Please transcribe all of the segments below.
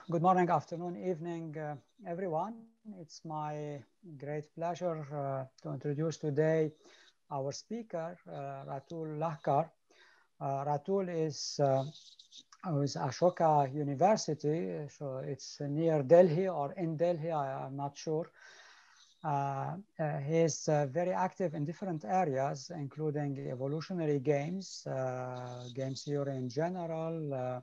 Good morning, afternoon, evening, everyone. It's my great pleasure to introduce today our speaker, Ratul Lahkar. Ratul is with Ashoka University, so it's near Delhi or in Delhi, I'm not sure. He's very active in different areas, including evolutionary games, game theory in general,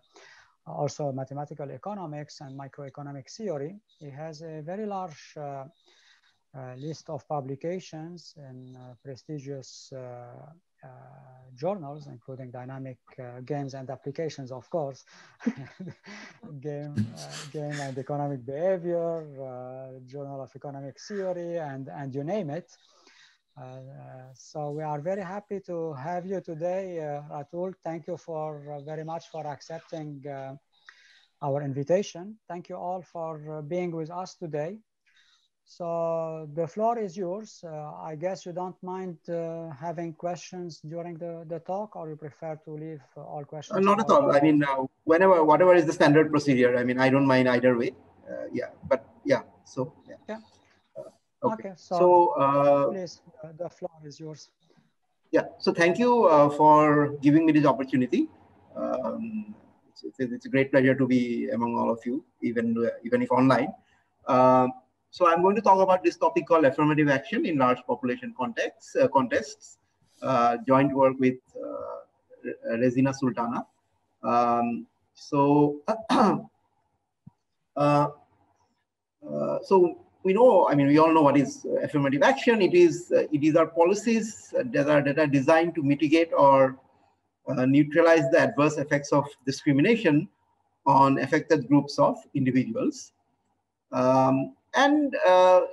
also mathematical economics and microeconomic theory. He has a very large list of publications in prestigious journals, including dynamic games and applications, of course, game and economic behavior, Journal of Economic Theory, and you name it. So we are very happy to have you today, Ratul. Thank you very much for accepting our invitation. Thank you all for being with us today. So the floor is yours. I guess you don't mind having questions during the talk, or you prefer to leave all questions? Not at all. I mean, whatever is the standard procedure. I mean, I don't mind either way. Yeah, but yeah. So yeah. Yeah. Okay. So please, the floor is yours. Yeah. So thank you for giving me this opportunity. It's a great pleasure to be among all of you, even if online. So I'm going to talk about this topic called affirmative action in large population contests, joint work with Resina Sultana. So we know, I mean, we all know what is affirmative action. It is our policies that are designed to mitigate or neutralize the adverse effects of discrimination on affected groups of individuals. And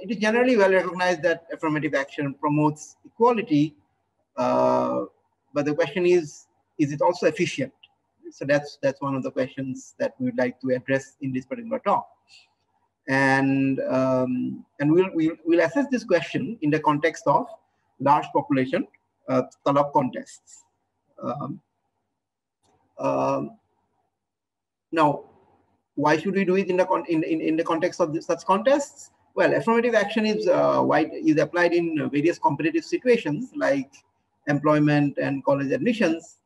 it is generally well recognized that affirmative action promotes equality, but the question is it also efficient? So that's one of the questions that we would like to address in this particular talk. And we'll assess this question in the context of large population talab contests. Now, why should we do it in the context of such contests? Well, affirmative action is applied in various competitive situations like employment and college admissions,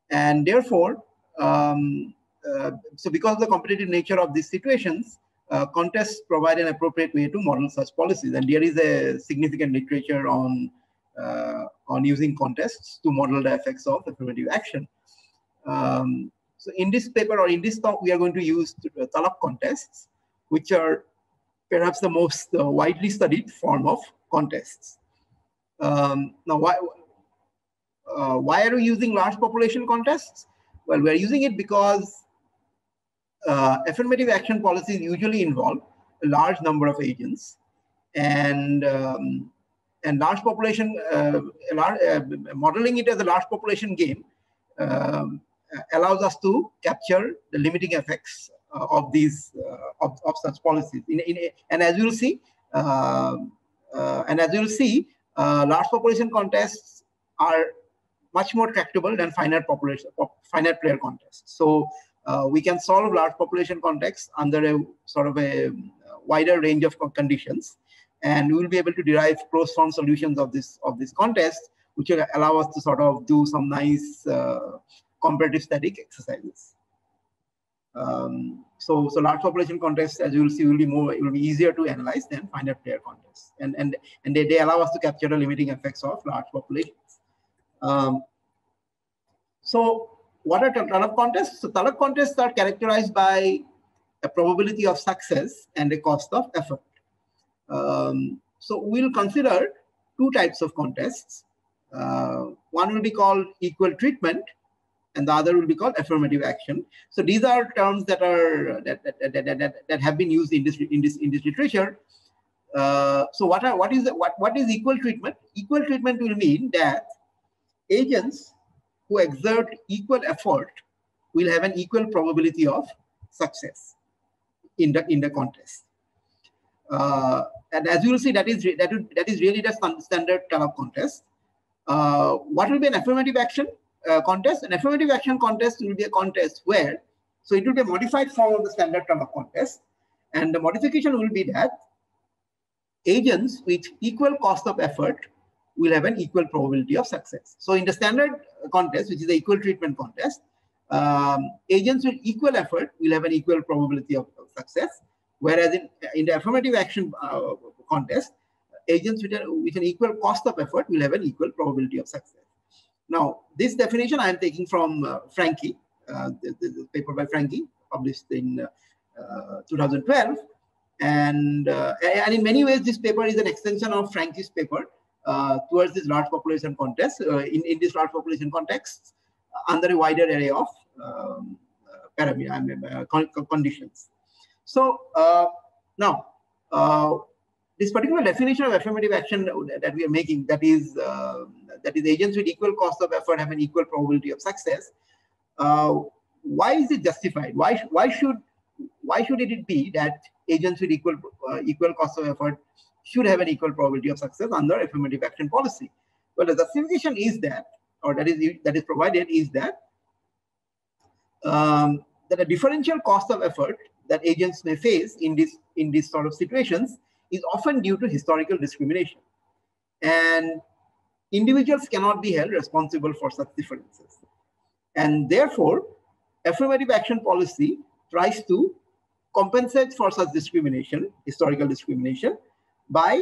and therefore, so because of the competitive nature of these situations, contests provide an appropriate way to model such policies, and there is a significant literature on using contests to model the effects of affirmative action. So in this paper or in this talk, we are going to use talab contests, which are perhaps the most widely studied form of contests. Now, why are we using large population contests? Well, we're using it because affirmative action policies usually involve a large number of agents, and large population, modeling it as a large population game allows us to capture the limiting effects of these of such policies. And as you'll see, large population contests are much more tractable than finite player contests. So we can solve large population contests under a sort of a wider range of conditions, and we will be able to derive closed form solutions of this contest, which will allow us to sort of do some nice comparative static exercises. So large population contests, as you will see, will be easier to analyze than finite player contests, and they allow us to capture the limiting effects of large populations. So what are talab contests? So talab contests are characterized by a probability of success and a cost of effort. So we'll consider two types of contests. One will be called equal treatment, and the other will be called affirmative action. So these are terms that have been used in this literature. So what is equal treatment? Equal treatment will mean that agents who exert equal effort will have an equal probability of success in the contest. And as you will see, that is really the standard talab contest. What will be an affirmative action contest? An affirmative action contest will be a contest where So it will be a modified form of the standard term of contest. And the modification will be that agents with equal cost of effort will have an equal probability of success. So in the standard contest, which is the equal treatment contest, agents with equal effort will have an equal probability of success. Whereas in the affirmative action contest, agents with an equal cost of effort will have an equal probability of success. Now, this definition I am taking from Frankie, the paper by Frankie, published in 2012. And in many ways, this paper is an extension of Frankie's paper towards this large population contest, in this large population context, under a wider array of conditions. So now, this particular definition of affirmative action that we are making, that is agents with equal cost of effort have an equal probability of success. Why is it justified? Why should it be that agents with equal cost of effort should have an equal probability of success under affirmative action policy? Well, the justification is that, or that is provided, is that that a differential cost of effort that agents may face in this sort of situations is often due to historical discrimination, and individuals cannot be held responsible for such differences. And therefore, affirmative action policy tries to compensate for such discrimination, historical discrimination, by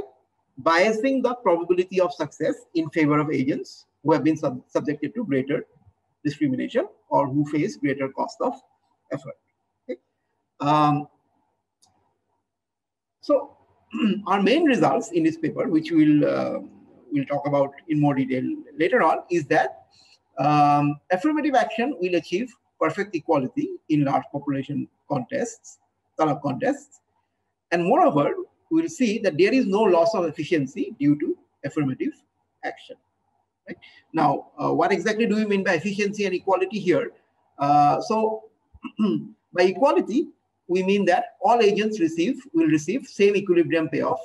biasing the probability of success in favor of agents who have been subjected to greater discrimination or who face greater cost of effort. Okay? So our main results in this paper, which we'll talk about in more detail later on, is that affirmative action will achieve perfect equality in large population contests, talak contests, and moreover, we'll see that there is no loss of efficiency due to affirmative action. Right? Now, what exactly do we mean by efficiency and equality here? So, by equality, we mean that all agents will receive same equilibrium payoff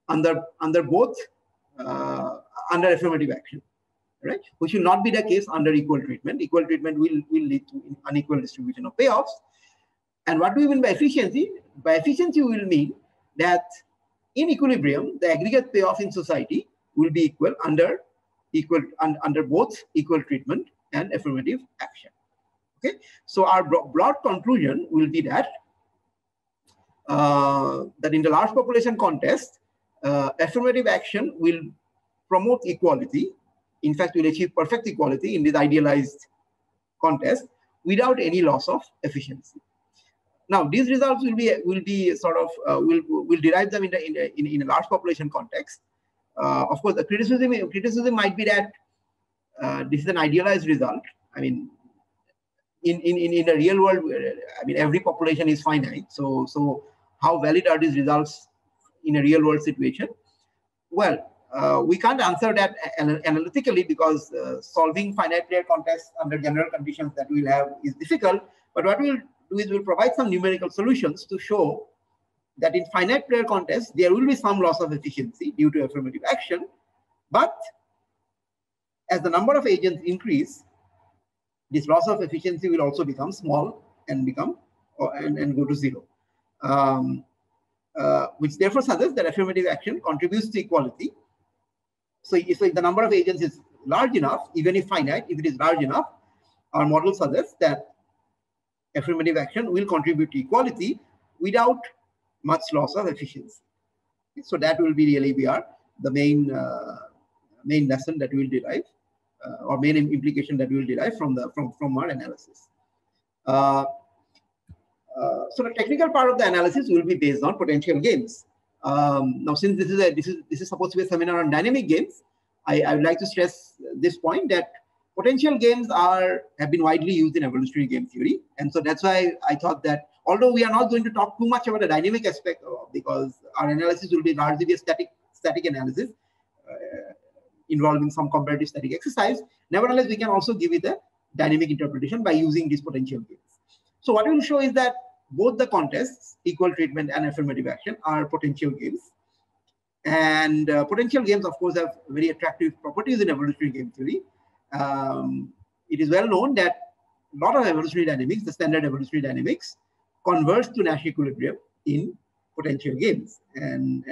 under both under affirmative action, right? Which will not be the case under equal treatment. Equal treatment will lead to unequal distribution of payoffs. And what do we mean by efficiency? By efficiency, we will mean that in equilibrium, the aggregate payoff in society will be equal under both equal treatment and affirmative action. Okay, so our broad conclusion will be that that in the large population contest, affirmative action will promote equality. In fact, will achieve perfect equality in this idealized contest without any loss of efficiency. Now, these results will be sort of we'll derive them in a large population context. Of course, the criticism might be that this is an idealized result. I mean, in the real world, I mean, every population is finite. So how valid are these results in a real world situation? Well, we can't answer that analytically because solving finite player contests under general conditions that we'll have is difficult. But what we'll do is we'll provide some numerical solutions to show that in finite player contests, there will be some loss of efficiency due to affirmative action. But as the number of agents increase, this loss of efficiency will also become small and and go to zero. Which therefore suggests that affirmative action contributes to equality. So if the number of agents is large enough, even if finite, if it is large enough, our model suggests that affirmative action will contribute to equality without much loss of efficiency. So that will be really the main lesson that we will derive, or main implication that we will derive from our analysis. So the technical part of the analysis will be based on potential games. Now, since this is supposed to be a seminar on dynamic games, I would like to stress this point that potential games have been widely used in evolutionary game theory, and so that's why I thought that although we are not going to talk too much about the dynamic aspect, because our analysis will be largely a static analysis involving some comparative static exercise, nevertheless we can also give it a dynamic interpretation by using these potential games. So what we will show is that both the contests, equal treatment and affirmative action, are potential games. And potential games, of course, have very attractive properties in evolutionary game theory. It is well known that lot of evolutionary dynamics, the standard evolutionary dynamics, converge to Nash equilibrium in potential games, and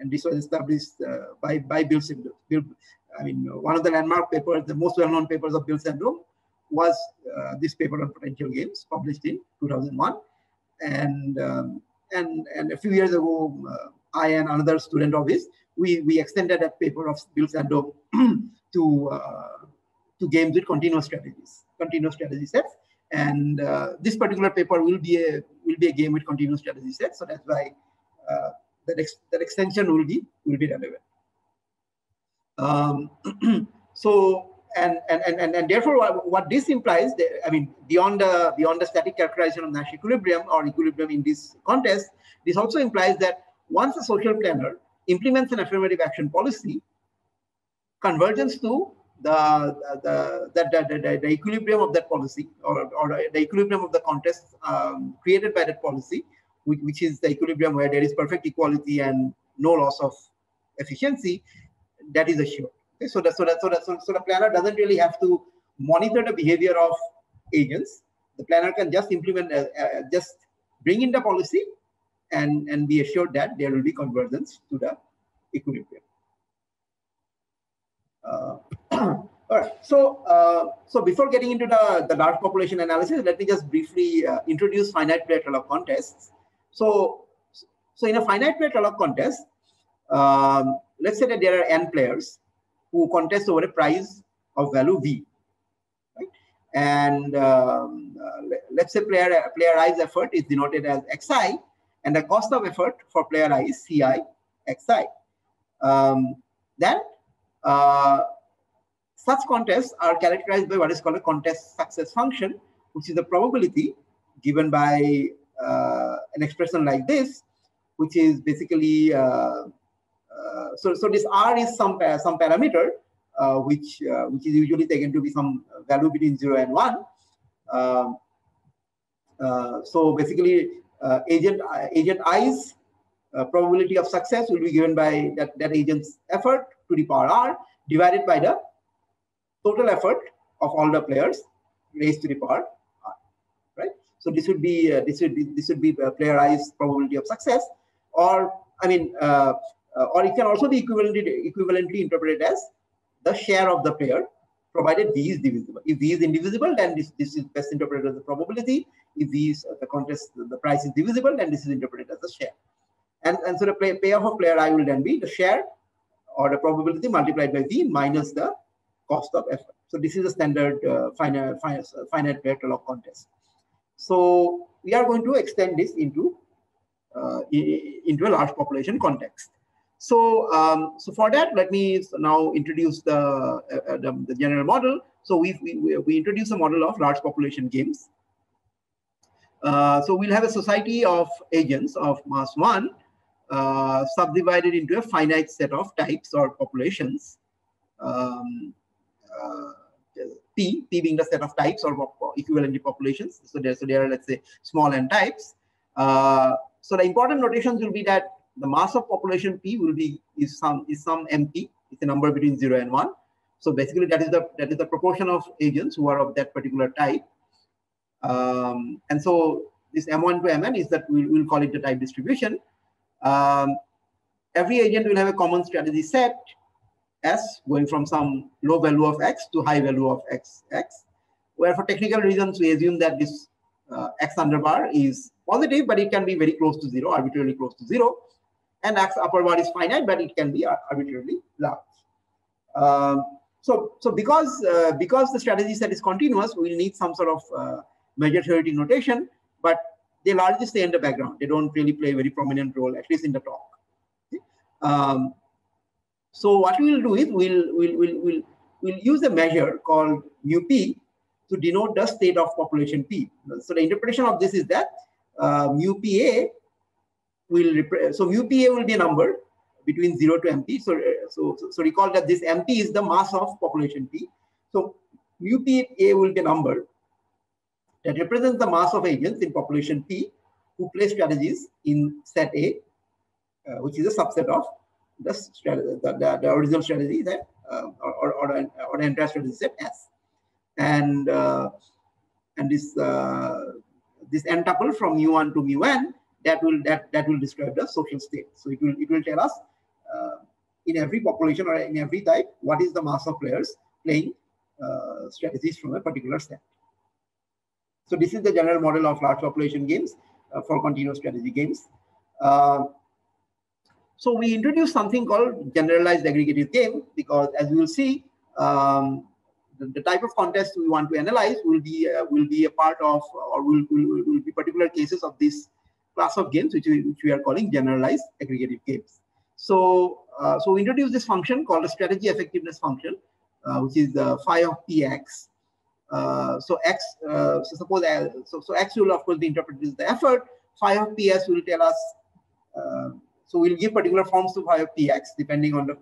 this was established by Bill Sandom. I mean, one of the landmark papers, the most well-known papers of Bill Sandom, was this paper on potential games, published in 2001, and a few years ago, I and another student of his, we extended that paper of Bill Sandom to games with continuous strategy sets, and this particular paper will be a game with continuous strategy sets. So that's why that extension will be relevant. So and therefore, what this implies, I mean, beyond the static characterization of Nash equilibrium or equilibrium in this context, this also implies that once a social planner implements an affirmative action policy, convergence to the equilibrium of that policy, or the equilibrium of the context created by that policy, which is the equilibrium where there is perfect equality and no loss of efficiency, that is assured. Okay? So the planner doesn't really have to monitor the behavior of agents. The planner can just implement, just bring in the policy and be assured that there will be convergence to the equilibrium. All right. So before getting into the large population analysis, let me just briefly introduce finite player trade-off contests. So in a finite player trade-off contest, let's say that there are n players who contest over a prize of value v, right? And let's say player i's effort is denoted as xi, and the cost of effort for player I is ci xi. Then such contests are characterized by what is called a contest success function, which is the probability given by an expression like this, which is basically so this R is some parameter which is usually taken to be some value between 0 and 1. So basically, agent I's probability of success will be given by that agent's effort to the power R divided by the total effort of all the players raised to the power R, right? So this would be player I's probability of success, or I mean, or it can also be equivalently interpreted as the share of the player, provided V is divisible. If V is indivisible, then this is best interpreted as the probability. If V is the price is divisible, then this is interpreted as the share. And so the payoff of player I will then be the share or the probability multiplied by V minus the cost of effort. So this is a standard finite player trade-off contest. So we are going to extend this into a large population context. So so for that, let me now introduce the general model. So we introduce a model of large population games. So we'll have a society of agents of mass 1 subdivided into a finite set of types or populations. P being the set of types or equivalent populations. So there are, let's say, small n types. So the important notations will be that the mass of population P is some MP. It's a number between 0 and 1. So basically, that is the proportion of agents who are of that particular type. And so this M1 to Mn is that we'll call it the type distribution. Every agent will have a common strategy set S going from some low value of X to high value of X, where for technical reasons, we assume that this X under bar is positive, but it can be very close to 0, arbitrarily close to 0. And X upper bar is finite, but it can be arbitrarily large. So because the strategy set is continuous, we'll need some sort of measure theoretic notation, but they largely stay in the background. They don't really play a very prominent role, at least in the talk. Okay? So what we will do is we'll use a measure called mu p to denote the state of population P. So the interpretation of this is that mu PA will be a number between 0 to MP. So recall that this MP is the mass of population P. So mu PA will be a number that represents the mass of agents in population P who play strategies in set A, which is a subset of the original strategy set or the entire strategy set S. And and this n tuple from mu1 to mu_n, that will describe the social state. So it will tell us in every population or in every type what is the mass of players playing strategies from a particular set. So this is the general model of large population games for continuous strategy games. So we introduced something called generalized aggregative game because, as we will see, the type of contest we want to analyze will be a part of, or will be particular cases of this class of games, which we are calling generalized aggregative games. So so we introduced this function called a strategy effectiveness function, which is phi of px. So x, so suppose so x will of course be interpreted as the effort. Phi of ps will tell us. So we'll give particular forms to phi of px depending on the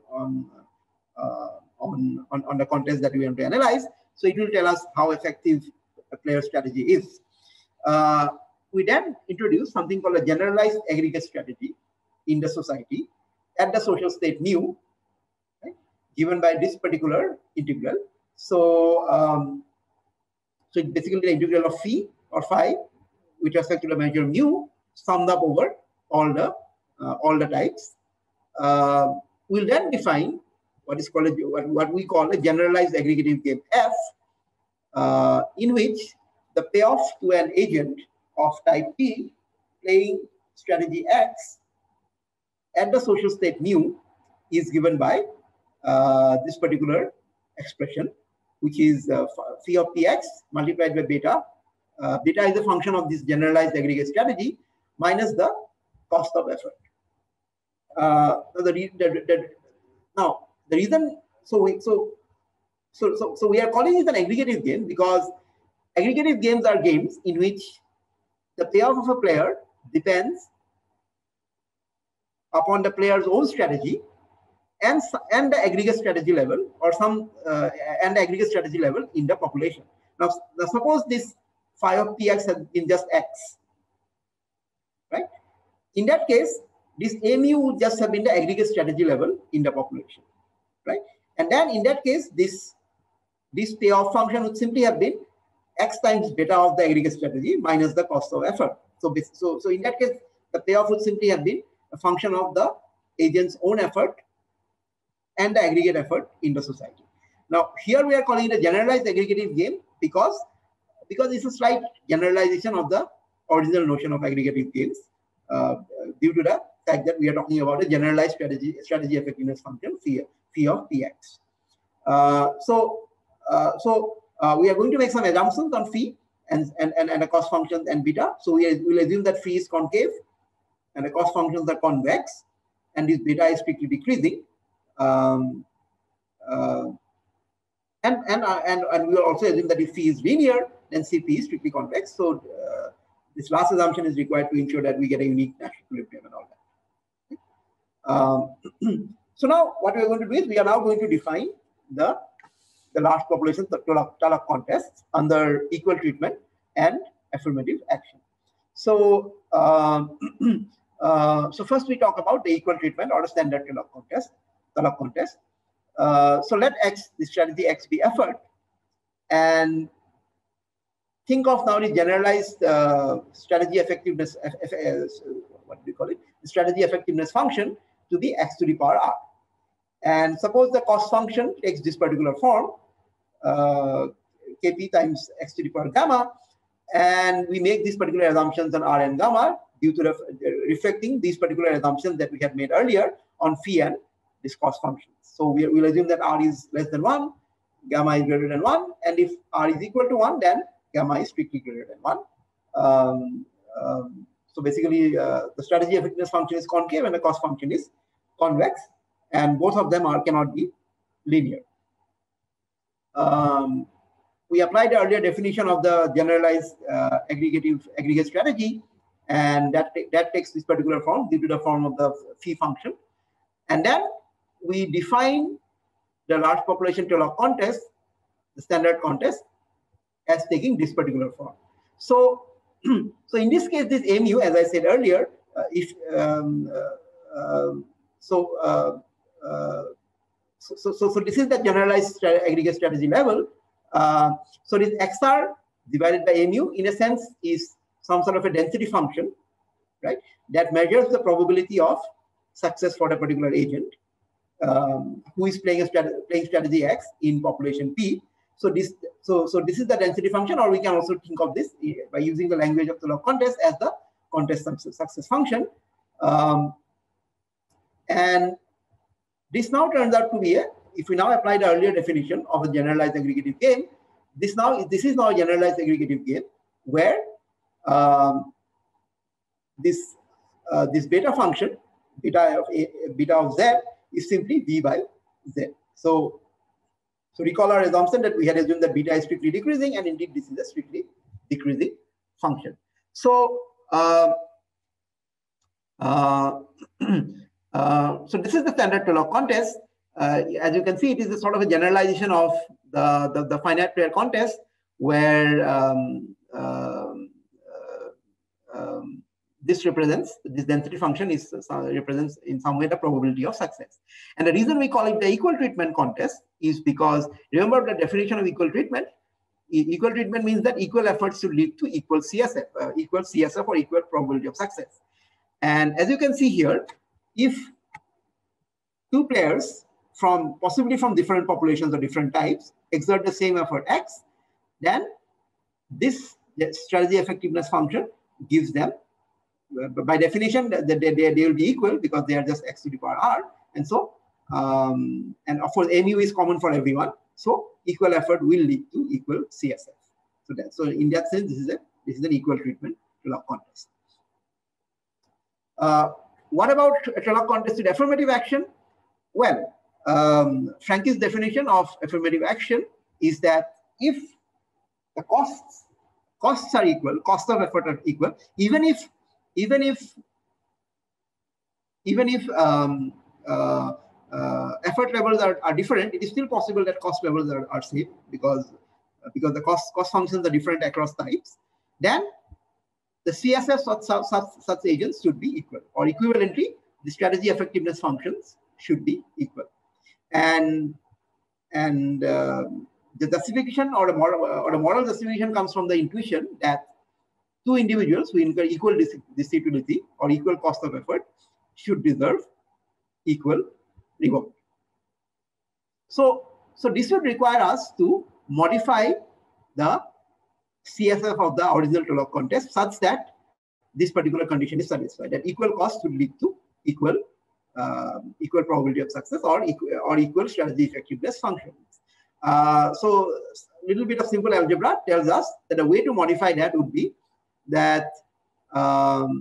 contest that we want to analyze. So it will tell us how effective a player strategy is. We then introduce something called a generalized aggregate strategy in the society at the social state mu, right, given by this particular integral. So so it's basically the integral of phi or phi with respect to the measure mu summed up over all the types. We'll then define what is called what we call a generalized aggregative game F, in which the payoff to an agent of type P playing strategy X at the social state mu is given by this particular expression, which is phi of px multiplied by beta. Beta is a function of this generalized aggregate strategy minus the cost of effort. Now the reason, so we are calling it an aggregative game because aggregative games are games in which the payoff of a player depends upon the player's own strategy and the aggregate strategy level, or and the aggregate strategy level in the population. Now suppose this phi of px has been just x, right? In that case, this a mu would just have been the aggregate strategy level in the population, right? And then in that case, this payoff function would simply have been x times beta of the aggregate strategy minus the cost of effort. So in that case, the payoff would simply have been a function of the agent's own effort and the aggregate effort in the society. Now here we are calling it a generalized aggregative game because it's a slight generalization of the original notion of aggregative games due to the fact that we are talking about a generalized strategy effectiveness function phi of px. So we are going to make some assumptions on phi and the cost functions and beta. So we'll assume that phi is concave and the cost functions are convex, and this beta is strictly decreasing. And we'll also assume that if phi is linear, then Cp is strictly convex. So this last assumption is required to ensure that we get a unique Nash equilibrium and all that. So now what we are going to do is we are now going to define the large population Tullock contests under equal treatment and affirmative action. So so first we talk about the equal treatment or the standard Tullock contest. So let X, the strategy X, be effort, and think of now the generalized strategy effectiveness. What do we call it? The strategy effectiveness function to be x to the power r. And suppose the cost function takes this particular form, kp times x to the power gamma, and we make these particular assumptions on r and gamma due to reflecting these particular assumptions that we had made earlier on phi and this cost function. So we'll assume that r is less than 1, gamma is greater than 1, and if r is equal to 1, then gamma is strictly greater than 1. So basically, the strategy effectiveness function is concave and the cost function is convex, and both of them cannot be linear. We applied the earlier definition of the generalized aggregate strategy, and that takes this particular form due to the form of the phi function. And then we define the large population Tullock contest, the standard contest, as taking this particular form. So, so in this case, this mu, as I said earlier, so this is the generalized aggregate strategy level. So this XR divided by mu, in a sense, is some sort of a density function, right? That measures the probability of success for a particular agent who is playing strategy X in population P. So this is the density function, or we can also think of this by using the language of the law of contest as the contest success function. And this now turns out to be if we now apply the earlier definition of a generalized aggregative game, this is now a generalized aggregative game where this beta function, beta of z, is simply v by z. So recall our assumption that we had assumed that beta is strictly decreasing, and indeed this is a strictly decreasing function. So so this is the standard Tulloch contest. As you can see, it is a sort of a generalization of the finite player contest, where this density function represents in some way the probability of success. And the reason we call it the equal treatment contest is because, remember the definition of equal treatment. Equal treatment means that equal efforts should lead to equal CSF, or equal probability of success. And as you can see here, if two players possibly from different populations or different types exert the same effort X, then this strategy effectiveness function gives them, by definition, they will be equal because they are just x to the power r. And so, and of course, mu is common for everyone. So equal effort will lead to equal CSF. So in that sense, this is an equal treatment Tulloch contest. What about a Tulloch contest with affirmative action? Well, Frankie's definition of affirmative action is that if the costs are equal, cost of effort are equal, even if effort levels are different, it is still possible that cost levels are same because the cost functions are different across types. Then the CSF of such agents should be equal, or equivalently, the strategy effectiveness functions should be equal. And the justification or the moral justification comes from the intuition that two individuals who incur equal disability or equal cost of effort should deserve equal reward. So this would require us to modify the CSF of the original Tulloch contest such that this particular condition is satisfied, that equal cost would lead to equal probability of success or equal strategy effectiveness functions. So a little bit of simple algebra tells us that the way to modify that would be that so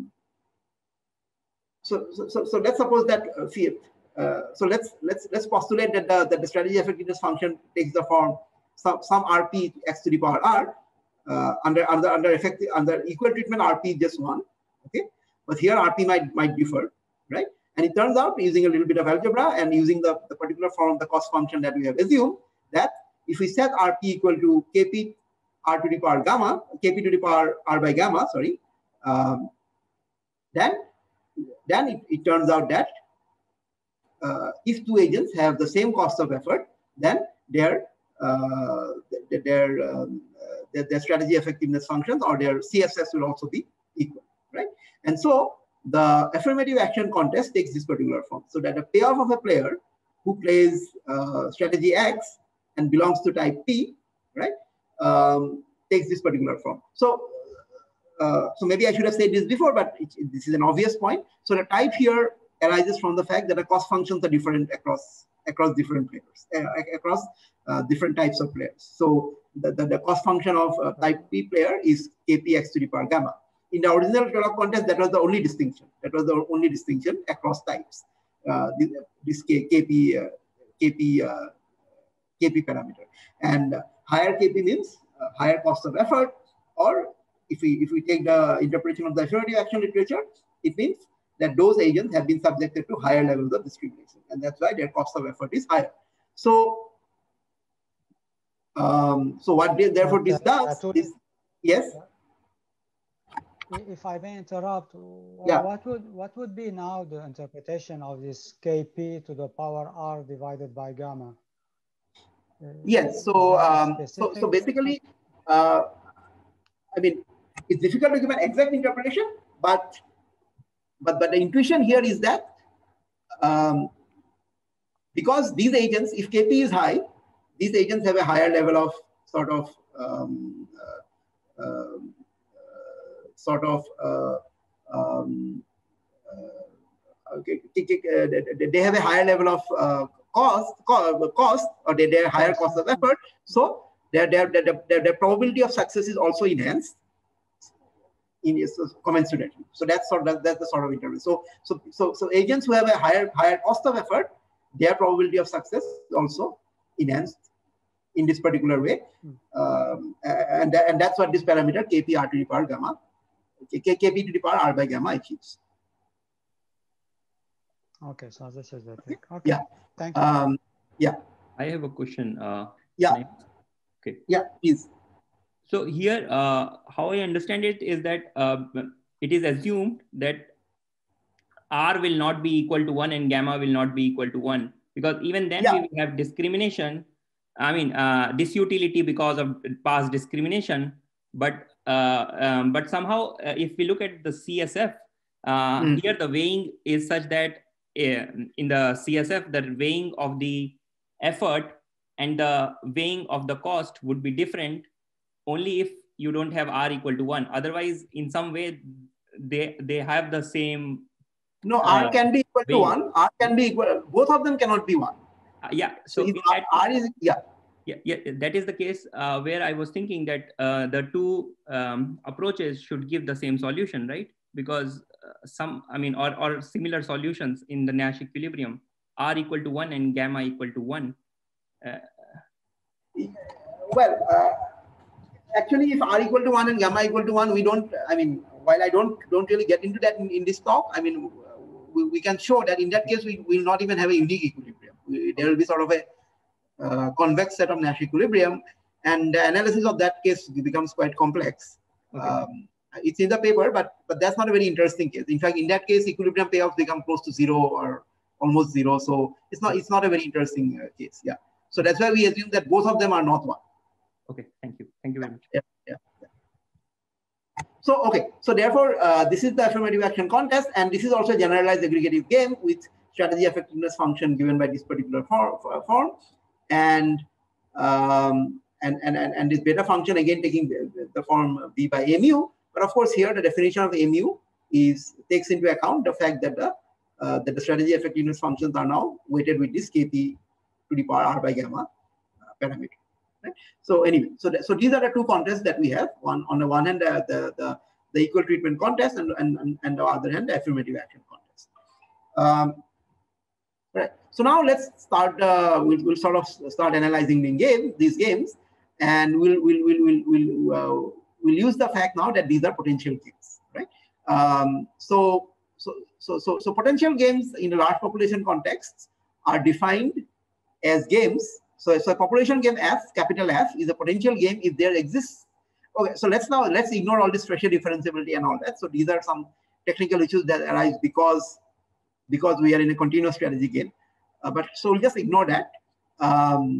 let's suppose that so let's postulate that the strategy effectiveness function takes the form some RP x to the power r. Under equal treatment, RP is just 1, okay? But here RP might differ, right? And it turns out, using a little bit of algebra and using the particular form of the cost function that we have assumed, that if we set RP equal to Kp r to the power gamma, Kp to the power r by gamma, sorry, then it turns out that if two agents have the same cost of effort, then their strategy effectiveness functions or their CSS will also be equal, right? And so the affirmative action contest takes this particular form, so that the payoff of a player who plays strategy X and belongs to type P, right, takes this particular form. So maybe I should have said this before, but this is an obvious point. So the type here arises from the fact that the cost functions are different across different players, across different types of players. So the cost function of type P player is Kpx to the power gamma. In the original Tulloch contest, that was the only distinction. That was the only distinction across types. This Kp parameter, and higher Kp means higher cost of effort, or if we take the interpretation of the affirmative action literature, it means that those agents have been subjected to higher levels of discrimination, and that's why their cost of effort is higher. So, what therefore this does is, yes. If I may interrupt, yeah. what would be now the interpretation of this Kp to the power r divided by gamma? Yes. So basically, I mean, it's difficult to give an exact interpretation, but the intuition here is that because these agents, if KP is high, these agents have a higher level of sort of okay, they have a higher level of cost, or they have higher cost of effort. So their probability of success is also enhanced in commensurately. So that's the sort of interval. So agents who have a higher cost of effort, their probability of success is also enhanced in this particular way, and that's what this parameter Kp r to the power gamma, Kp to the power r by gamma achieves. Okay, so this is the thing. Okay. Yeah. Thank you. Yeah. I have a question. Yeah. Okay. Yeah, please. So here, how I understand it is that it is assumed that R will not be equal to 1 and gamma will not be equal to 1, because even then we will have discrimination. I mean, disutility because of past discrimination. But somehow, if we look at the CSF, here the weighing is such that in the CSF, the weighing of the effort and the weighing of the cost would be different only if you don't have R equal to 1. Otherwise, in some way, they have the same. No, R can be equal to 1. R can be equal. Both of them cannot be 1. Yeah. So if R is, yeah. Yeah, that is the case where I was thinking that the two approaches should give the same solution, right? Because or similar solutions in the Nash equilibrium, R equal to 1 and gamma equal to 1. Actually, if R equal to 1 and gamma equal to 1, we don't, I mean, while I don't really get into that in this talk, I mean, we can show that in that case, we will not even have a unique equilibrium. There will be sort of a convex set of Nash equilibrium, and the analysis of that case becomes quite complex. Okay. It's in the paper, but that's not a very interesting case. In fact, in that case, equilibrium payoffs become close to 0 or almost 0. So it's not a very interesting case. Yeah. So that's why we assume that both of them are not 1. Okay. Thank you. Thank you very much. Yeah. So okay. So therefore, this is the affirmative action contest, and this is also a generalized aggregative game with strategy effectiveness function given by this particular form, and this beta function again taking the form b by mu. But of course, here the definition of mu takes into account the fact that the strategy effectiveness functions are now weighted with this Kp to the power r by gamma parameter. Right? So anyway, so these are the two contests that we have. On the one hand, the equal treatment contest, and on the other hand, the affirmative action contest. Right. So now let's start. We'll sort of start analyzing these games, and we'll use the fact now that these are potential games, right? So potential games in a large population contexts are defined as games. So a population game F, capital F, is a potential game if there exists. Okay, so let's ignore all this pressure differentiability and all that. So these are some technical issues that arise because we are in a continuous strategy game. But so we'll just ignore that. But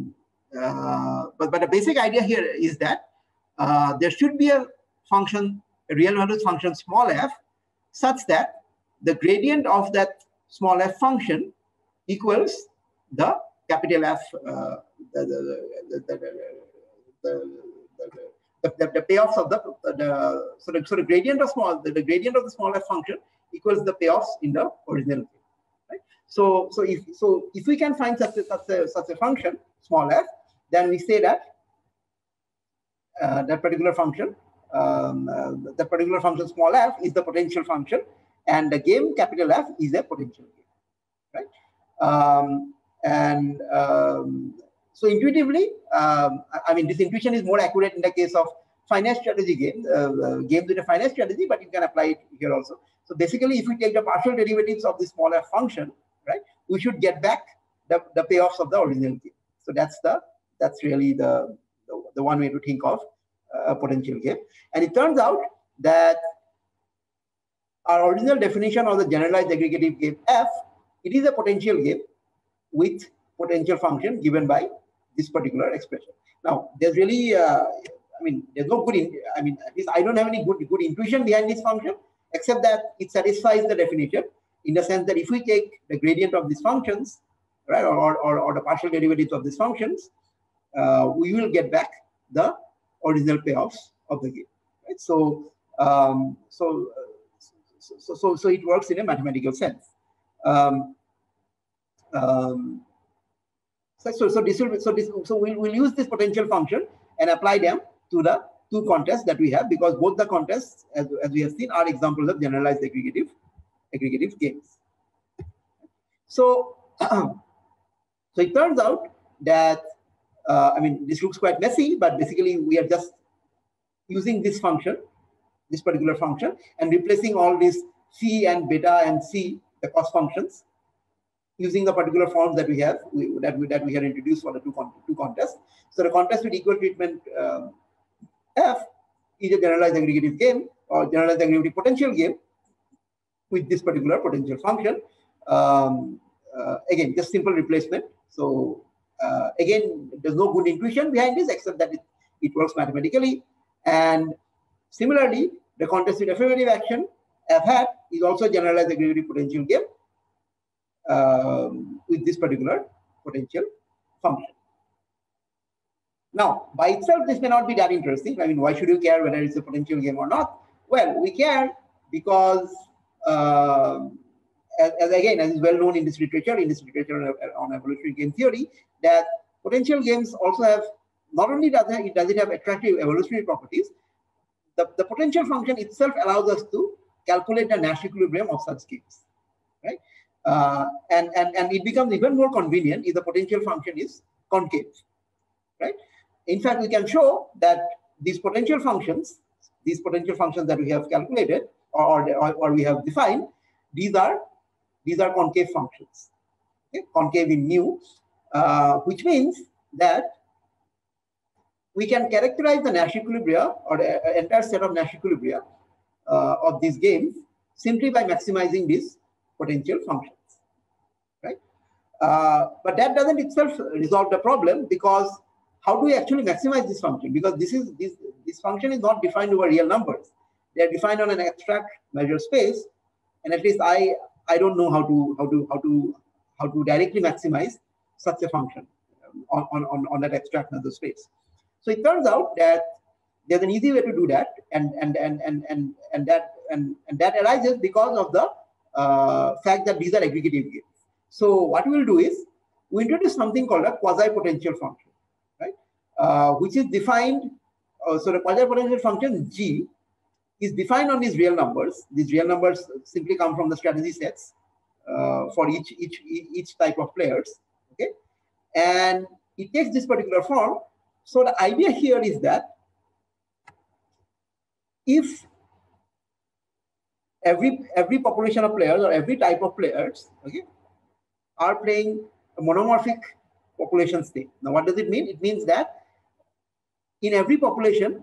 the basic idea here is that there should be a function, a real values function small f, such that the gradient of that small f function equals the capital F, the payoffs of the gradient of the small f function equals the payoffs in the original game. Right? So if we can find such a function small f, then we say that that particular function small f is the potential function, and the game capital F is a potential game, right? So intuitively, I mean, this intuition is more accurate in the case of finite strategy games, games with a finite strategy, but you can apply it here also. So basically, if we take the partial derivatives of the small f function, right, we should get back the payoffs of the original game. So that's really the one way to think of a potential game. And it turns out that our original definition of the generalized aggregative game F, it is a potential game with potential function given by this particular expression. Now, there's really, I mean, there's no good, I mean, at least I don't have any good intuition behind this function, except that it satisfies the definition in the sense that if we take the gradient of these functions, right, or the partial derivatives of these functions, we will get back the original payoffs of the game, right? So, so it works in a mathematical sense. We'll use this potential function and apply them to the two contests that we have, because both the contests, as we have seen, are examples of generalized aggregative games. So, so it turns out that, I mean, this looks quite messy, but basically we are just using this function, this particular function, and replacing all these phi and beta and c, the cost functions, using the particular forms that we have, that we have introduced for the two contests. So the contest with equal treatment f is a generalized aggregative game, or generalized aggregative potential game with this particular potential function. Again, just simple replacement. So again, there's no good intuition behind this, except that it works mathematically. And similarly, the contest with affirmative action f hat is also a generalized aggregative potential game with this particular potential function. Now, by itself, this may not be that interesting. I mean, why should you care whether it's a potential game or not? Well, we care because, as is well known in this literature on evolutionary game theory, that potential games also have, not only does it have attractive evolutionary properties, the potential function itself allows us to calculate the Nash equilibrium of such games, right? And it becomes even more convenient if the potential function is concave, right? In fact, we can show that these potential functions that we have calculated or we have defined, these are concave functions, okay? Concave in mu, which means that we can characterize the Nash equilibria, or the entire set of Nash equilibria of these games simply by maximizing these potential functions, right? But that doesn't itself resolve the problem, because how do we actually maximize this function? Because this function is not defined over real numbers; they are defined on an abstract measure space, and at least I don't know how to directly maximize such a function on that abstract measure space. So it turns out that there's an easy way to do that, and that arises because of the fact that these are aggregative games. So what we will do is we introduce something called a quasi-potential function, right? Which is defined. So the quasi-potential function G is defined on these real numbers. These real numbers simply come from the strategy sets for each type of players. Okay, and it takes this particular form. So the idea here is that if every population of players or every type of players, okay, are playing a monomorphic population state. Now, what does it mean? It means that in every population,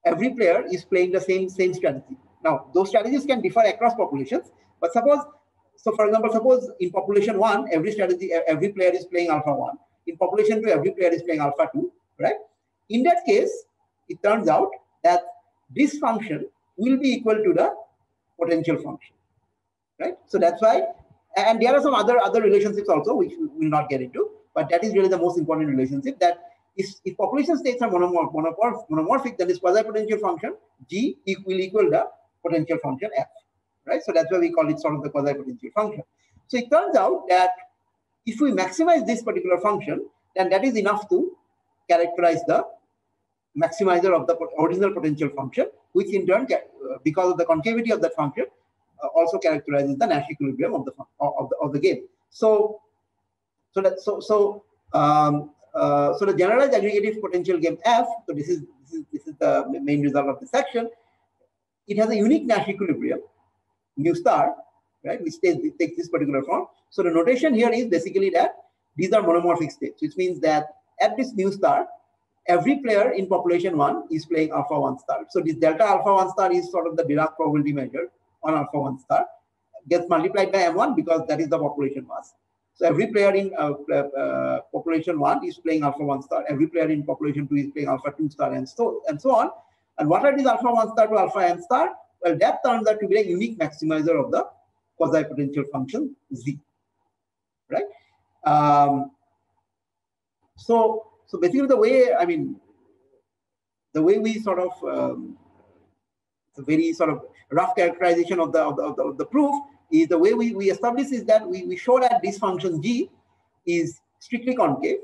every player is playing the same strategy. Now, those strategies can differ across populations, but for example, suppose in population 1, every player is playing alpha 1. In population 2, every player is playing alpha 2, right? In that case, it turns out that this function will be equal to the potential function, right? So that's why, and there are some other relationships also, which we will not get into, but that is really the most important relationship, that if population states are monomorphic, then this quasi-potential function G will equal the potential function F, right? So that's why we call it sort of the quasi-potential function. So it turns out that if we maximize this particular function, then that is enough to characterize the maximizer of the original potential function, which in turn, because of the concavity of that function, also characterizes the Nash equilibrium of the game. So the generalized aggregative potential game F. So this is the main result of the section. It has a unique Nash equilibrium, mu star, right, which takes this particular form. So the notation here is basically that these are monomorphic states, which means that at this mu star, every player in population 1 is playing alpha 1 star. So this delta alpha 1 star is sort of the Dirac probability measure on alpha 1 star, gets multiplied by M1 because that is the population mass. So every player in population 1 is playing alpha 1 star. Every player in population 2 is playing alpha 2 star, and so on. And what are these alpha 1 star to alpha n star? Well, that turns out to be a unique maximizer of the quasi-potential function z, right? So basically the way, I mean, the way we sort of, it's a very sort of rough characterization of the proof is the way we establish is that we show that this function g is strictly concave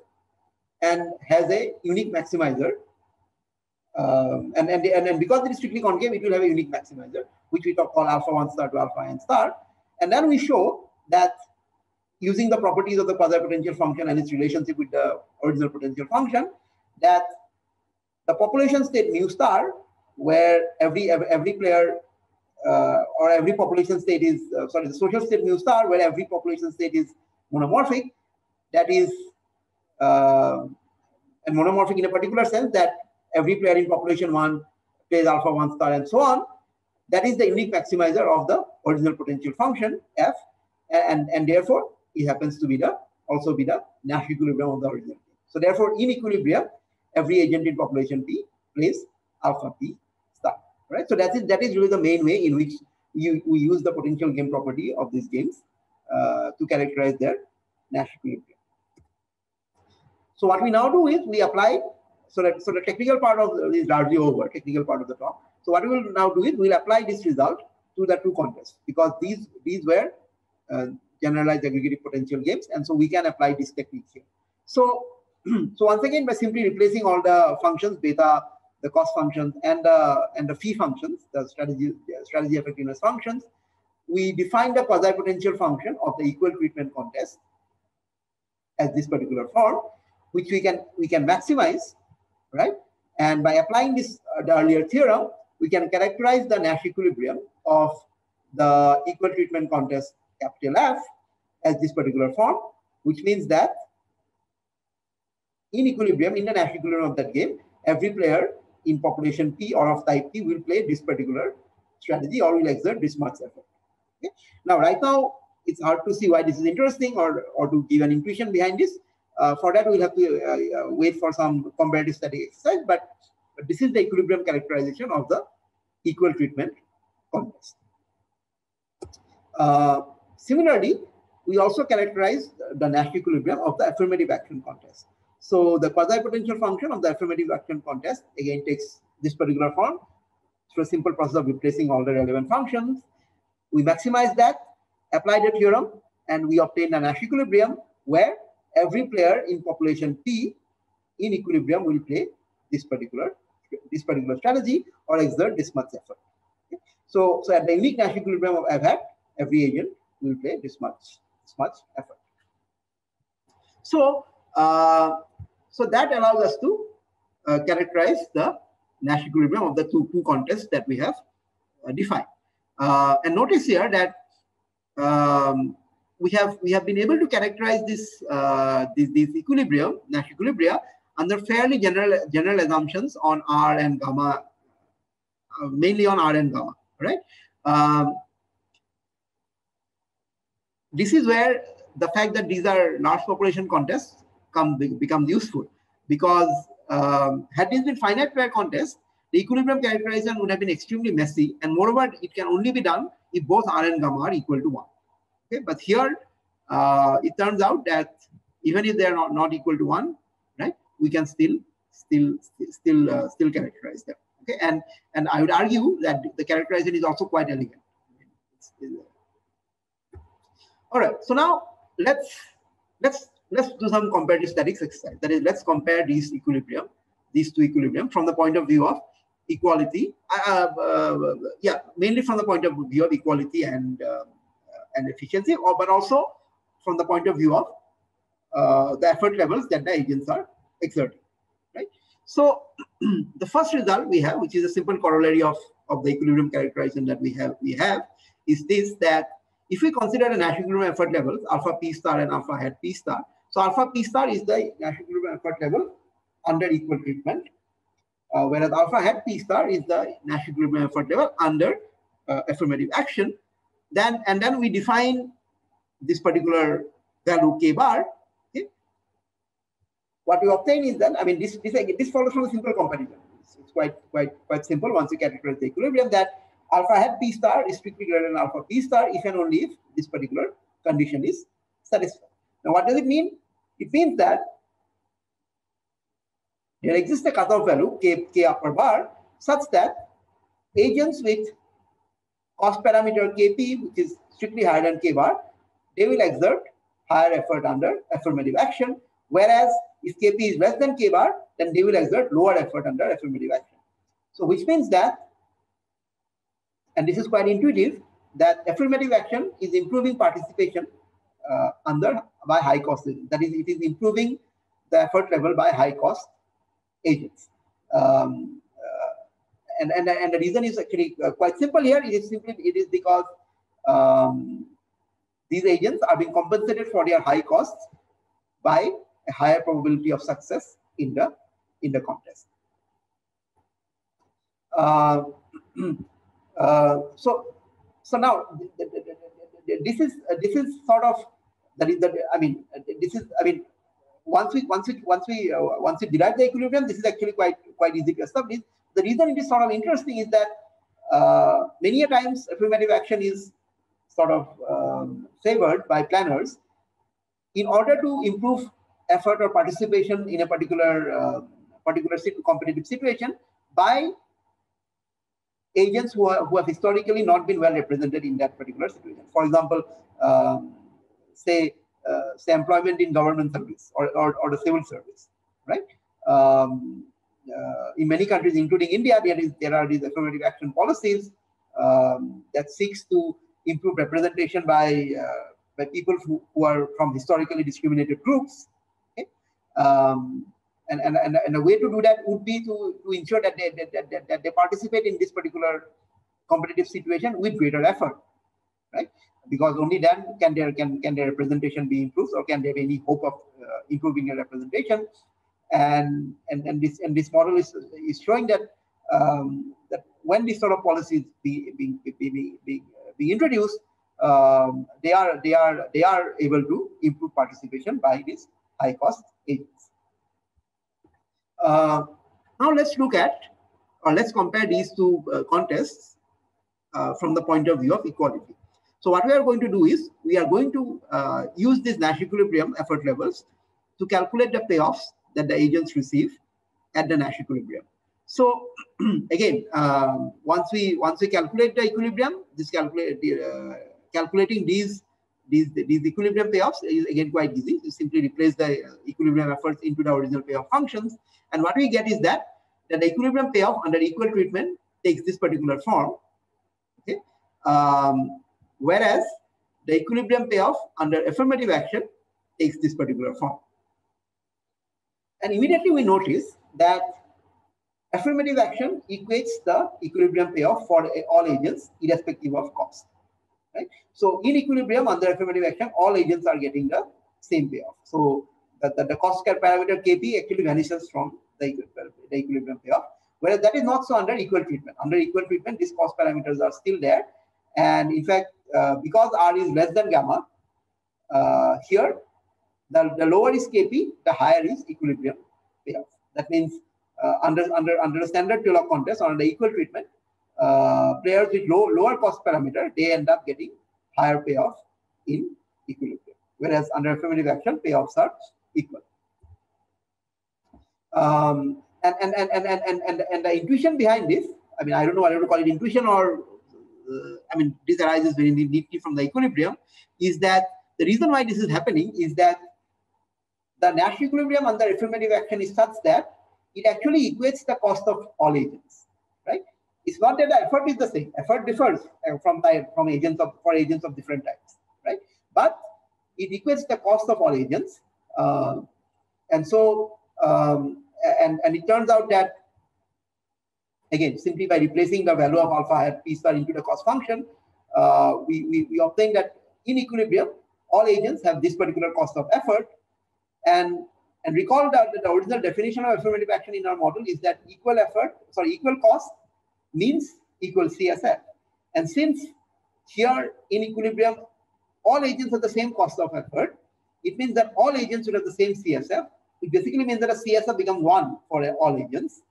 and has a unique maximizer. And because it is strictly concave, it will have a unique maximizer, which we call alpha 1 star to alpha n star. And then we show that using the properties of the quasi-potential function and its relationship with the original potential function, that the population state mu star, where every player or every population state is, the social state mu star, where every population state is monomorphic, that is, and monomorphic in a particular sense that every player in population 1 plays alpha 1 star and so on. That is the unique maximizer of the original potential function f, and therefore it happens to be also be the Nash equilibrium of the original. So therefore, in equilibrium, every agent in population P plays alpha P star. Right. So that is really the main way in which we use the potential game property of these games to characterize their Nash equilibrium. So what we now do is we apply. So the technical part of is largely over, technical part of the talk. So what we will now do is we'll apply this result to the two contests, because these were generalized aggregated potential games, and so we can apply this technique here. So once again, by simply replacing all the functions, beta, the cost functions, and the phi functions, the strategy effectiveness functions, we define the quasi-potential function of the equal treatment contest as this particular form, which we can maximize. Right, and by applying this the earlier theorem, we can characterize the Nash equilibrium of the equal treatment contest capital F as this particular form, which means that in equilibrium, in the Nash equilibrium of that game, every player in population P or of type P will play this particular strategy or will exert this much effort. Okay? Now, right now, it's hard to see why this is interesting or to give an intuition behind this. For that, we'll have to wait for some comparative study exercise, but this is the equilibrium characterization of the equal treatment contest. Similarly, we also characterize the Nash equilibrium of the affirmative action contest. So the quasi-potential function of the affirmative action contest again takes this particular form through a simple process of replacing all the relevant functions. We maximize that, apply the theorem, and we obtain a Nash equilibrium where every player in population P in equilibrium will play this particular strategy or exert this much effort. Okay? So at the unique Nash equilibrium of F hat, every agent will play this much effort. So that allows us to characterize the Nash equilibrium of the two contests that we have defined. And notice here that we have been able to characterize this equilibrium, Nash equilibria, under fairly general assumptions on R and gamma, mainly on R and gamma, right? This is where the fact that these are large population contests becomes useful, because had this been finite player contests, the equilibrium characterization would have been extremely messy, and moreover, it can only be done if both R and gamma are equal to 1. Okay, but here it turns out that even if they are not equal to 1, right, we can still characterize them. Okay, and I would argue that the characterization is also quite elegant. All right, so now let's do some comparative statics exercise. That is, let's compare these two equilibrium from the point of view of equality. Mainly from the point of view of equality and efficiency, but also from the point of view of the effort levels that the agents are exerting. Right. So the first result we have, which is a simple corollary of the equilibrium characterization that we have, is this: that if we consider the Nash equilibrium effort levels, alpha P star and alpha hat P star. So alpha P star is the Nash equilibrium effort level under equal treatment, whereas alpha hat P star is the Nash equilibrium effort level under affirmative action. Then we define this particular value k bar, okay, what we obtain is that, I mean, this follows from a simple comparison. It's quite simple once you characterize the equilibrium, that alpha hat p star is strictly greater than alpha p star if and only if this particular condition is satisfied. Now, what does it mean? It means that there exists a cutoff value k upper bar such that agents with cost parameter kp, which is strictly higher than k bar, they will exert higher effort under affirmative action, whereas if kp is less than k bar, then they will exert lower effort under affirmative action. So which means that, and this is quite intuitive, that affirmative action is improving participation by high cost agents. That is, it is improving the effort level by high cost agents. And the reason is actually quite simple here. It is because these agents are being compensated for their high costs by a higher probability of success in the contest. So now this is sort of once we derive the equilibrium, this is actually quite easy to establish. The reason it is sort of interesting is that many a times affirmative action is sort of favored by planners in order to improve effort or participation in a particular competitive situation by agents who have historically not been well represented in that particular situation. For example, say employment in government service or the civil service, right? In many countries, including India, there are these affirmative action policies that seeks to improve representation by people who are from historically discriminated groups. Okay? And a way to do that would be to ensure that they participate in this particular competitive situation with greater effort, right? Because only then can their representation be improved, or can there be any hope of improving their representation. And this model is showing that that when this sort of policies being introduced, they are able to improve participation by these high cost agents. Now let's look at, or let's compare these two contests from the point of view of equality. So what we are going to do is, we are going to use these Nash equilibrium effort levels to calculate the payoffs that the agents receive at the Nash equilibrium. So again, once we calculate the equilibrium, calculating these equilibrium payoffs is again quite easy. You simply replace the equilibrium efforts into the original payoff functions, and what we get is that the equilibrium payoff under equal treatment takes this particular form. Okay, whereas the equilibrium payoff under affirmative action takes this particular form. And immediately we notice that affirmative action equates the equilibrium payoff for all agents irrespective of cost. Right? So in equilibrium under affirmative action, all agents are getting the same payoff. So the cost parameter Kp actually vanishes from the equilibrium payoff, whereas that is not so under equal treatment. Under equal treatment, these cost parameters are still there, and in fact, because R is less than gamma, here the lower is Kp, the higher is equilibrium payoff. That means under the standard Taylor contest, or under equal treatment, players with lower cost parameter, they end up getting higher payoff in equilibrium, whereas under affirmative action, payoffs are equal. And the intuition behind this, I mean, I don't know whether to call it intuition or I mean, this arises very neatly from the equilibrium, is that the reason why this is happening is that the Nash equilibrium under affirmative action is such that it actually equates the cost of all agents, right? It's not that the effort is the same. Effort differs for agents of different types, right? But it equates the cost of all agents, and so and it turns out that, again, simply by replacing the value of alpha hat p star into the cost function, we obtain that in equilibrium, all agents have this particular cost of effort. And recall that the original definition of affirmative action in our model is that equal cost means equal CSF. And since here in equilibrium, all agents have the same cost of effort, it means that all agents would have the same CSF, which basically means that a CSF becomes 1 for all agents.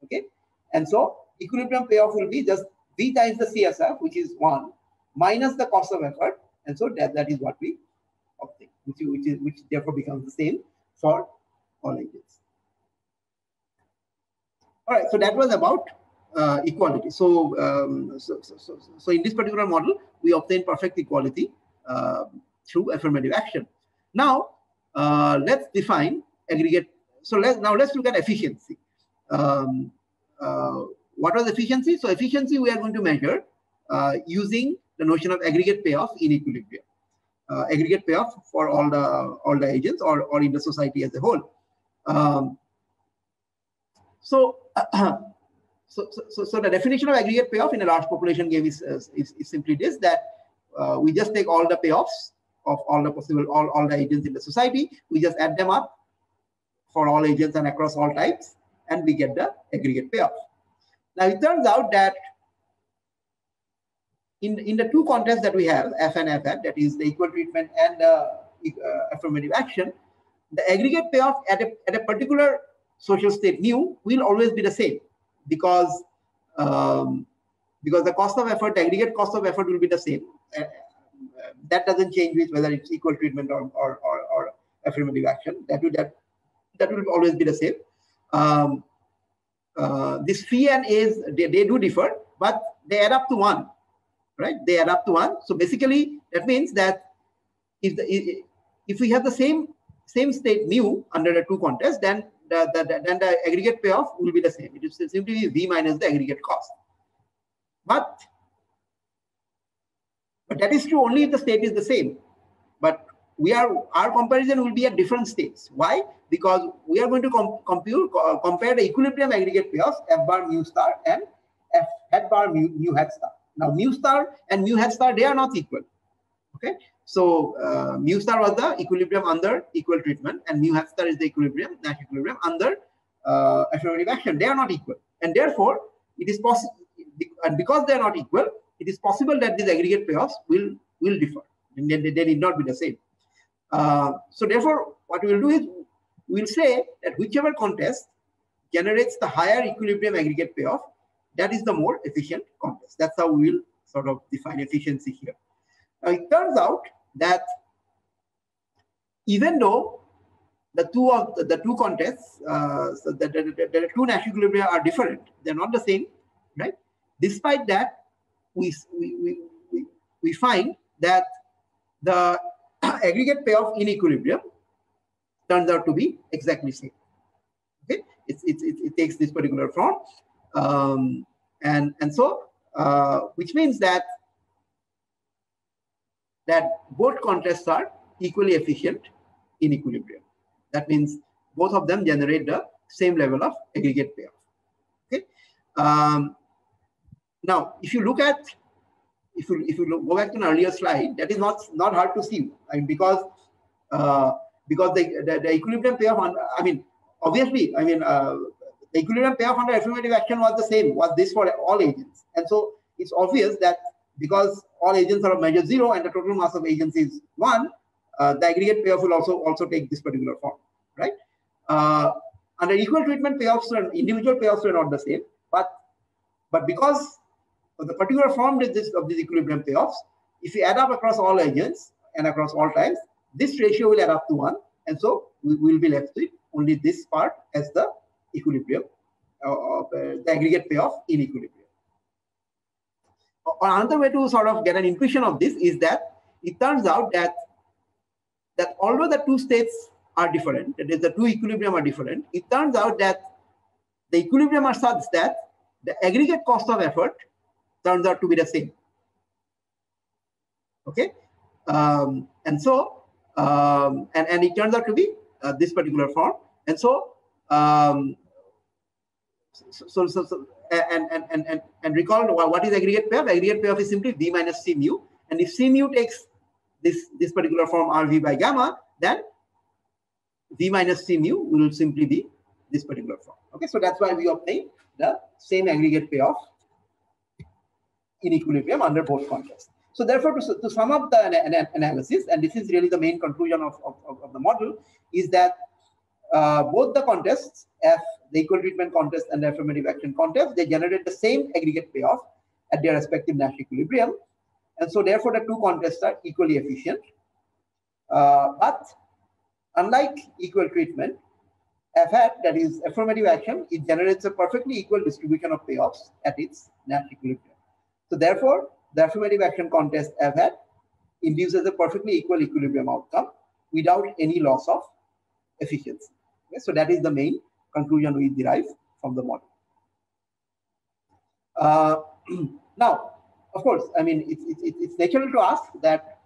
Okay, and so equilibrium payoff will be just V times the CSF, which is 1, minus the cost of effort, and so that is what we obtain, which therefore becomes the same for all agents. All right, so that was about equality. So, so in this particular model, we obtain perfect equality through affirmative action. Now, let's define aggregate. So let's look at efficiency. What was efficiency? So efficiency we are going to measure using the notion of aggregate payoff in equilibrium. Aggregate payoff for all the agents or in the society as a whole. So the definition of aggregate payoff in a large population game is simply this, that we just take all the payoffs of all the agents in the society, we just add them up for all agents and across all types, and we get the aggregate payoff. Now it turns out that in the two contests that we have, F and FF, that is the equal treatment and affirmative action, the aggregate payoff at a particular social state mu will always be the same, because the cost of effort, the aggregate cost of effort will be the same. That doesn't change with whether it's equal treatment or affirmative action. That will always be the same. This phi and A's, they do differ, but they add up to 1, right? They add up to 1. So basically, that means that if we have the same state mu under the two contests, then the aggregate payoff will be the same. It will simply be V minus the aggregate cost. But that is true only if the state is the same. But our comparison will be at different states. Why? Because we are going to compare the equilibrium aggregate payoffs F bar mu star and F hat bar mu hat star. Now mu star and mu hat star, they are not equal. Okay, so mu star was the equilibrium under equal treatment, and mu hat star is the equilibrium, Nash equilibrium under affirmative action. They are not equal, and therefore it is possible, and because they are not equal, it is possible that these aggregate payoffs will differ, and they need not be the same. So therefore, what we will do is we will say that whichever contest generates the higher equilibrium aggregate payoff, that is the more efficient contest. That's how we will sort of define efficiency here. Now it turns out that even though the two contests, so the two Nash equilibria are different, they're not the same, right? Despite that, we find that the aggregate payoff in equilibrium turns out to be exactly same. Okay, it takes this particular form, and so which means that both contests are equally efficient in equilibrium. That means both of them generate the same level of aggregate payoff. Okay. Now, if you look at, go back to an earlier slide, that is not hard to see. I mean, because the equilibrium payoff, obviously, the equilibrium payoff under affirmative action was the same, was this for all agents, and so it's obvious that because all agents are of measure 0 and the total mass of agents is 1, the aggregate payoff will also take this particular form, right? Under equal treatment, payoffs and individual payoffs are not the same, but because of the particular form of these equilibrium payoffs, if you add up across all agents and across all times, this ratio will add up to 1, and so we will be left with only this part as the equilibrium of the aggregate payoff in equilibrium. Another way to sort of get an intuition of this is that it turns out that although the two states are different, that is, the two equilibrium are different, it turns out that the equilibrium are such that the aggregate cost of effort turns out to be the same. Okay, and so and it turns out to be this particular form, and so and recall what is aggregate payoff? Aggregate payoff is simply V minus C mu, and if C mu takes this particular form RV by gamma, then V minus C mu will simply be this particular form. Okay, so that's why we obtain the same aggregate payoff in equilibrium under both contests. So therefore, to sum up the analysis, and this is really the main conclusion of the model, is that both the contests, the equal treatment contest and the affirmative action contest, they generate the same aggregate payoff at their respective Nash equilibrium. And so therefore, the two contests are equally efficient. But unlike equal treatment, FAT, that is affirmative action, it generates a perfectly equal distribution of payoffs at its Nash equilibrium. So therefore, the affirmative action contest FAT induces a perfectly equal equilibrium outcome without any loss of efficiency. Okay? So that is the main conclusion we derive from the model. Now, of course, I mean, it's natural to ask that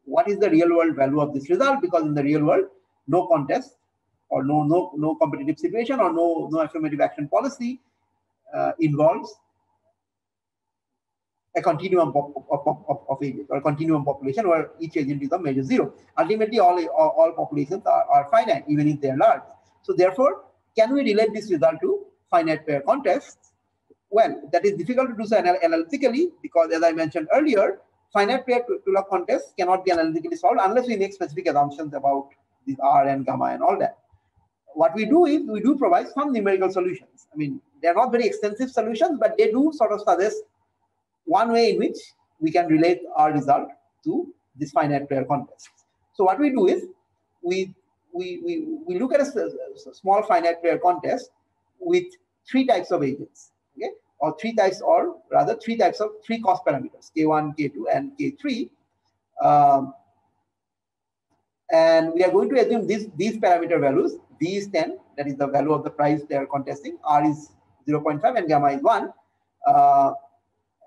what is the real world value of this result, because in the real world, no contest or no competitive situation or no affirmative action policy involves a continuum of agents or a continuum population where each agent is a measure zero. Ultimately, all populations are finite, even if they are large. So therefore, can we relate this result to finite pair contests? Well, that is difficult to do so analytically, because as I mentioned earlier, finite pair two-log contests cannot be analytically solved unless we make specific assumptions about these R and gamma and all that. What we do is we do provide some numerical solutions. I mean, they're not very extensive solutions, but they do sort of suggest one way in which we can relate our result to this finite pair contest. So what we do is we look at a small finite pair contest with three types of agents, okay, or three types of three cost parameters, K1, K2, and K3. And we are going to assume these parameter values, V is 10, that is the value of the price they are contesting, R is 0.5, and gamma is 1.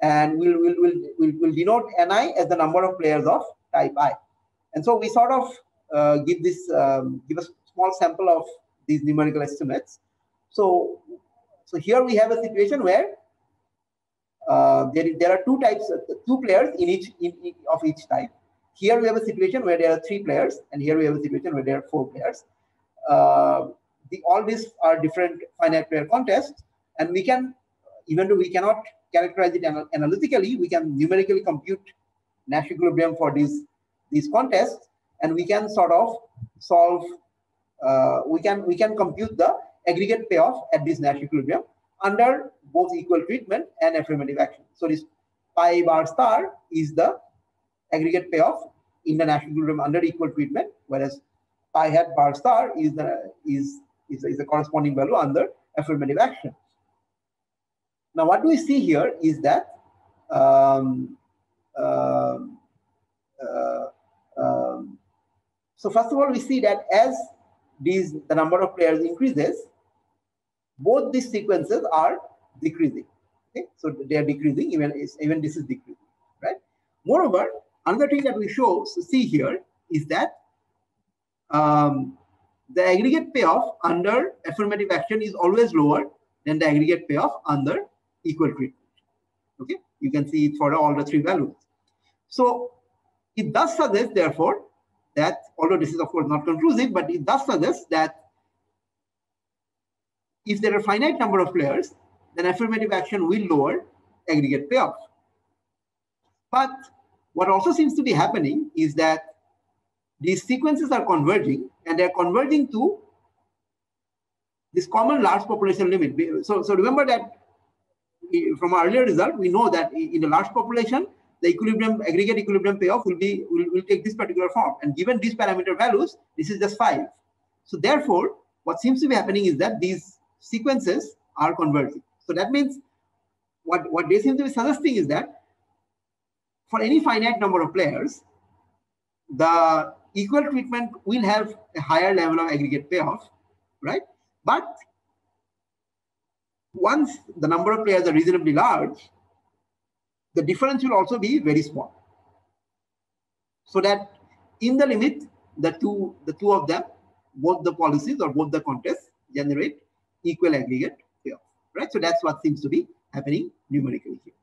And we'll denote Ni as the number of players of type I. And so we sort of give a small sample of these numerical estimates. So here we have a situation where there are two players in each type. Here we have a situation where there are 3 players, and here we have a situation where there are 4 players. All these are different finite pair contests, and we can, even though we cannot characterize it analytically, we can numerically compute Nash equilibrium for these contests, and we can sort of solve. We can compute the aggregate payoff at this Nash equilibrium under both equal treatment and affirmative action. So this pi bar star is the aggregate payoff in the Nash equilibrium under equal treatment, whereas pi hat bar star is the corresponding value under affirmative action. Now, what we see here is that so first of all, we see that as the number of players increases, both these sequences are decreasing. Okay, so they are decreasing, even this is decreasing, right? Moreover, another thing that we see here is that the aggregate payoff under affirmative action is always lower than the aggregate payoff under equal treatment. Okay, you can see it for all the 3 values. So it does suggest, therefore, that although this is of course not conclusive, but it does suggest that if there are a finite number of players, then affirmative action will lower aggregate payoff. But what also seems to be happening is that these sequences are converging, and they're converging to this common large population limit. So remember that from our earlier result, we know that in a large population, the aggregate equilibrium payoff will take this particular form. And given these parameter values, this is just 5. So therefore, what seems to be happening is that these sequences are converging. So that means what they seem to be suggesting is that for any finite number of players, the equal treatment will have a higher level of aggregate payoff, right? But once the number of players are reasonably large, the difference will also be very small. So that in the limit, the two of them, both the policies or both the contests, generate equal aggregate payoff, right? So that's what seems to be happening numerically here,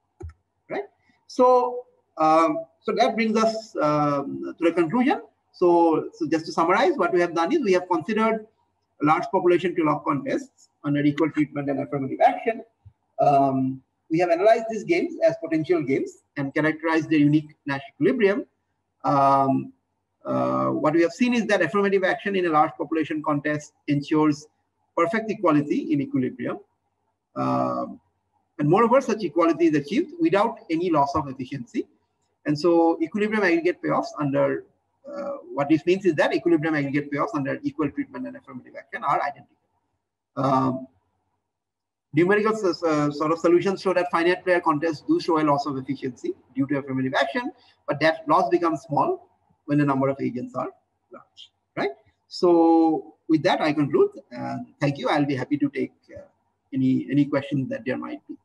right? So that brings us to the conclusion. So just to summarize, what we have done is we have considered a large population two-log contests under equal treatment and affirmative action. we have analyzed these games as potential games and characterized their unique Nash equilibrium. What we have seen is that affirmative action in a large population context ensures perfect equality in equilibrium. And moreover, such equality is achieved without any loss of efficiency. And so equilibrium aggregate payoffs under, what this means is that equilibrium aggregate payoffs under equal treatment and affirmative action are identical. Numerical sort of solutions show that finite player contests do show a loss of efficiency due to affirmative action, but that loss becomes small when the number of agents are large, right? So with that, I conclude. Thank you. I'll be happy to take any questions that there might be.